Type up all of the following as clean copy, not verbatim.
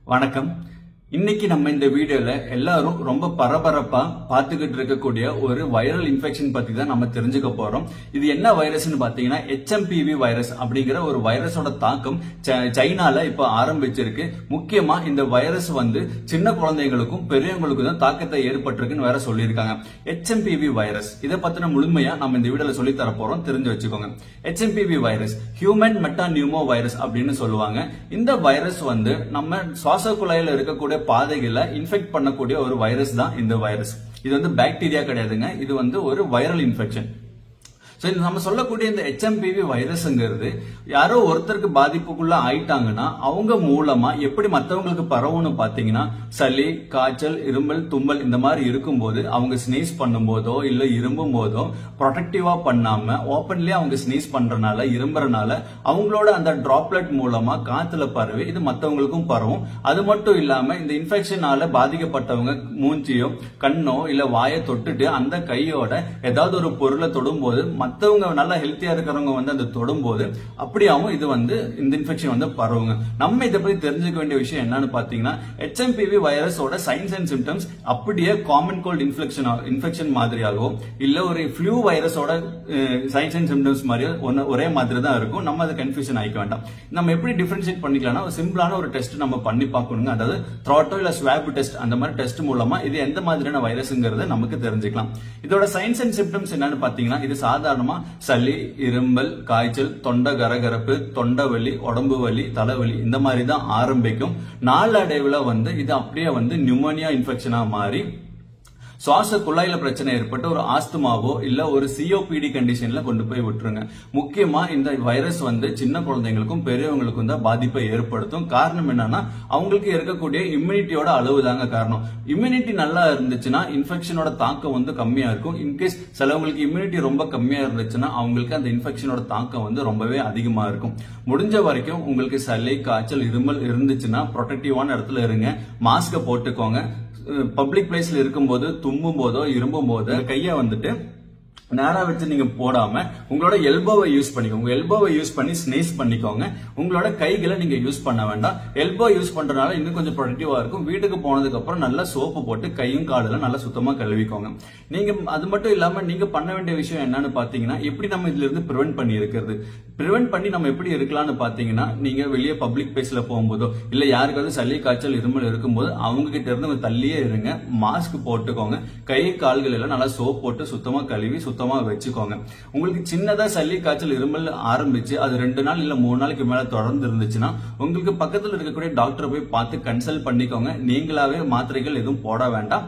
வணக்கம். இன்னைக்கு நம்ம இந்த வீடியோல எல்லாரும் ரொம்ப பரபரப்பா பாத்துக்கிட்டு இருக்கக்கூடிய ஒரு வைரல் இன்ஃபெக்ஷன் பத்தி தான் நம்ம தெரிஞ்சுக்க போறோம். இது என்ன வைரஸ்னு பாத்தீங்கன்னா HMPV வைரஸ் அப்படிங்கிற ஒரு வைரஸோட தாக்கம் சைனால இப்ப ஆரம்பிச்சிருக்கு. முக்கியமா இந்த வைரஸ் சின்ன குழந்தைகளுக்கும் பெரியவங்களுக்கும் தான் தாக்கத்தை ஏற்பட்டிருக்குன்னு வேற சொல்லியிருக்காங்க. HMPV வைரஸ் இதை பத்தின முழுமையா நம்ம இந்த வீடியோல சொல்லி தர போறோம், தெரிஞ்சு வச்சுக்கோங்க. HMPV வைரஸ் ஹியூமன் மெட்டாநியூமோ வைரஸ் அப்படின்னு சொல்லுவாங்க. இந்த வைரஸ் நம்ம சுவாச குழாயில இருக்கக்கூடிய பாதைகளை இன்ஃபெக்ட் பண்ணக்கூடிய ஒரு வைரஸ் தான் இந்த வைரஸ். இது பாக்டீரியா கிடையாதுங்க, இது ஒரு வைரல் இன்ஃபெக்ஷன். நம்ம சொல்லக்கூடிய இந்த HMPV வைரஸ்ங்கிறது யாரோ ஒருத்தருக்கு பாதிப்புக்குள்ள ஆயிட்டாங்கன்னா அவங்க மூலமா எப்படி மற்றவங்களுக்கு பரவும்னு பாத்தீங்கன்னா சளி, காய்ச்சல், இருமல், தும்மல் இந்த மாதிரி இருக்கும்போது அவங்க ஸ்னீஸ் பண்ணும் போதோ இல்ல இரும்பும் போதோ ப்ரொடெக்டிவா பண்ணாம ஓபன்லயே அவங்க ஸ்னீஸ் பண்றதுனால இரும்புறனால அவங்களோட அந்த டிராப்லெட் மூலமா காத்துல பரவி இது மற்றவங்களுக்கும் பரவும். அது மட்டும் இல்லாம இந்த இன்ஃபெக்ஷனால பாதிக்கப்பட்டவங்க மூஞ்சியோ கண்ணோ இல்ல வாயை தொட்டுட்டு அந்த கையோட ஏதாவது ஒரு பொருளை தொடும்போது மத்தவங்க நல்லா ஹெல்த்தியா இருக்கிறவங்க அந்த தொடும்போது அப்படியாவும் இது இந்த இன்ஃபெக்ஷன் பரவுங்க. நம்ம இதை பத்தி தெரிஞ்சுக்க வேண்டிய விஷயம் என்னன்னு பாத்தீங்கன்னா HMPV வைரஸோட சைன்ஸ் அண்ட் சிம்டம்ஸ் அப்படியே காமன் கோல்ட் இன்ஃபெக்ஷன் மாதிரியாகவோ இல்ல ஒரு ஃப்ளூ வைரஸோட சைன்ஸ் அண்ட் சிம்டம்ஸ் மாதிரியோ ஒரே மாதிரி தான் இருக்கும். நம்ம அதை கன்ஃபியூஷன் ஆயிக்க வேண்டாம். நம்ம எப்படி டிஃபரன்ஷியேட் பண்ணிக்கலாம்னா ஒரு சிம்பிளான ஒரு டெஸ்ட் நம்ம பண்ணி பார்க்கணுங்க. அதாவது த்ராட்டோ இல்ல ஸ்வாப் டெஸ்ட் அந்த மாதிரி டெஸ்ட் மூலமா இது எந்த மாதிரியான வைரஸ்ங்கிறத நமக்கு தெரிஞ்சுக்கலாம். இதோட சைன்ஸ் அண்ட் சிம்டம்ஸ் என்னன்னு பாத்தீங்கன்னா இது சாதாரண சளி, இரும்பல், காய்ச்சல், தொண்டை கரகரப்பு, தொண்டை வலி, உடம்பு வலி, தலைவலி இந்த மாதிரி தான் ஆரம்பிக்கும். நாளடைவுல இது அப்படியே நியூமோனியா இன்ஃபெக்ஷனா மாறி சுவாச குழாயில பிரச்சனை ஏற்பட்டு ஒரு ஆஸ்துமாவோ இல்ல ஒரு COPD கண்டிஷன்ல கொண்டு போய் விட்டுருங்க. முக்கியமா இந்த வைரஸ் சின்ன குழந்தைங்களுக்கும் பெரியவங்களுக்கும் தான் பாதிப்பை ஏற்படுத்தும். காரணம் என்னன்னா அவங்களுக்கு இருக்கக்கூடிய இம்யூனிட்டியோட அளவு தாங்க காரணம். இம்யூனிட்டி நல்லா இருந்துச்சுன்னா இன்ஃபெக்ஷனோட தாக்கம் கம்மியா இருக்கும். இன்கேஸ் சிலவங்களுக்கு இம்யூனிட்டி ரொம்ப கம்மியா இருந்துச்சுன்னா அவங்களுக்கு அந்த இன்ஃபெக்ஷனோட தாக்கம் ரொம்பவே அதிகமா இருக்கும். முடிஞ்ச வரைக்கும் உங்களுக்கு சளி, காய்ச்சல், இருமல் இருந்துச்சுன்னா ப்ரொடெக்டிவான இடத்துல இருங்க. மாஸ்க போட்டுக்கோங்க. பப்ளிக் பிளேஸ்ல இருக்கும்போது தும்பும் போதோ இரும்பும் போதோ கைய நேரா வச்சு நீங்க போடாம உங்களோட எல்போவை யூஸ் பண்ணிக்கோங்க. எல்போவை யூஸ் பண்ணி ஸ்னீஸ் பண்ணிக்கோங்க. உங்களோட கைகளை நீங்க யூஸ் பண்ண வேண்டாம். எல்போ யூஸ் பண்றதுனால இன்னும் கொஞ்சம் ப்ரொடக்டிவா இருக்கும். வீட்டுக்கு போனதுக்கு அப்புறம் நல்லா சோப்பு போட்டு கையும் காலெல்லாம் நல்லா சுத்தமா கழுவிக்கோங்க. நீங்க அது மட்டும் இல்லாம நீங்க பண்ண வேண்டிய விஷயம் என்னன்னு பாத்தீங்கன்னா எப்படி நம்ம இதுல இருந்து பிரிவென்ட் பண்ணி இருக்கிறது. பிரிவென்ட் பண்ணி நம்ம எப்படி இருக்கலாம்னு பாத்தீங்கன்னா நீங்க வெளியே பப்ளிக் பிளேஸ்ல போகும்போதோ இல்ல யாருக்காவது சளி, காய்ச்சல், இருமல் இருக்கும்போது அவங்க கிட்ட இருந்து தள்ளியே இருங்க. மாஸ்க் போட்டுக்கோங்க. கை கால்கள் எல்லாம் நல்லா சோப் போட்டு சுத்தமா கழுவி வச்சுக்கோங்க. உங்களுக்கு சின்னதா சளி, காய்ச்சல், இருமல் ஆரம்பிச்சு அது 2 நாள் இல்ல 3 நாளைக்கு மேல தொடர்ந்து இருந்துச்சுன்னா உங்களுக்கு பக்கத்துல இருக்கக்கூடிய டாக்டரை போய் பார்த்து கன்சல்ட் பண்ணிக்கோங்க. நீங்களாவே மாத்திரைகள் எதுவும் போட வேண்டாம்.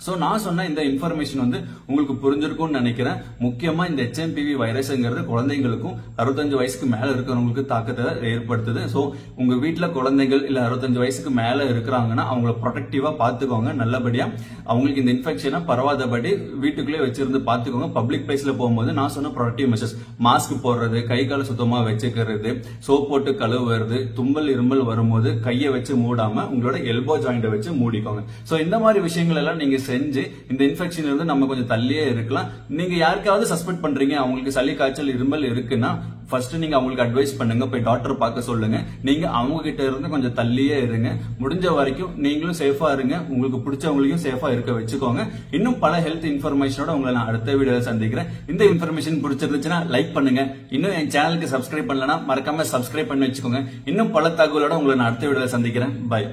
சோ நான் சொன்ன இந்த இன்ஃபர்மேஷன் உங்களுக்கு புரிஞ்சிருக்கும்னு நினைக்கிறேன். முக்கியமா இந்த HMPV வைரஸ்ங்கிறது குழந்தைங்களுக்கும் 65 வயசுக்கு மேல இருக்கிறவங்களுக்கு தாக்கத்தை ஏற்படுத்துது. சோ உங்க வீட்டுல குழந்தைகள் இல்ல 65 வயசுக்கு மேல இருக்கிறாங்கன்னா அவங்கள ப்ரொடெக்டிவா பாத்துக்கோங்க. நல்லபடியா அவங்களுக்கு இந்த இன்ஃபெக்ஷனை பரவாதபடி வீட்டுக்குள்ளே வச்சிருந்து பாத்துக்கோங்க. பப்ளிக் பிளேஸ்ல போகும்போது நான் சொன்ன ப்ரொடெக்டிவ் மெஷர்ஸ் மாஸ்க் போடுறது, கை கால சுத்தமா வச்சுக்கிறது, சோப் போட்டு கழுவுறது, தும்பல் இருமல் வரும்போது கையை வச்சு மூடாம உங்களோட எல்போ ஜாயிண்ட வச்சு மூடிக்கோங்க. சோ இந்த மாதிரி விஷயங்கள் எல்லாம் நீங்க செஞ்சு இந்த இன்ஃபெக்ஷன் இருந்து நம்ம கொஞ்சம் தள்ளியே இருக்கலாம். நீங்க யாருக்காவது சஸ்பெக்ட் பண்றீங்க அவங்களுக்கு சளி, காய்ச்சல், இருமல் இருக்குன்னா ஃபர்ஸ்ட் நீங்க அவங்களுக்கு அட்வைஸ் பண்ணுங்க, போய் டாக்டர் பார்க்க சொல்லுங்க. நீங்க அவங்க கிட்ட இருந்து கொஞ்சம் தள்ளியே இருங்க. முடிஞ்ச வரைக்கும் நீங்களும் சேஃபா இருங்க. உங்களுக்கு பிடிச்சவங்களையும் சேஃபா இருக்க வச்சுக்கோங்க. இன்னும் பல ஹெல்த் இன்ஃபர்மேஷனோட உங்களை நான் அடுத்த வீடியோல சந்திக்கிறேன். இந்த இன்ஃபர்மேஷன் பிடிச்சிருந்துச்சுன்னா லைக் பண்ணுங்க. இன்னும் என் சேனலுக்கு சப்ஸ்கிரைப் பண்ணலன்னா மறக்காம சப்ஸ்கிரைப் பண்ணி வச்சுக்கோங்க. இன்னும் பல தகவலோட உங்களை நான் அடுத்த வீடியோல சந்திக்கிறேன். பை.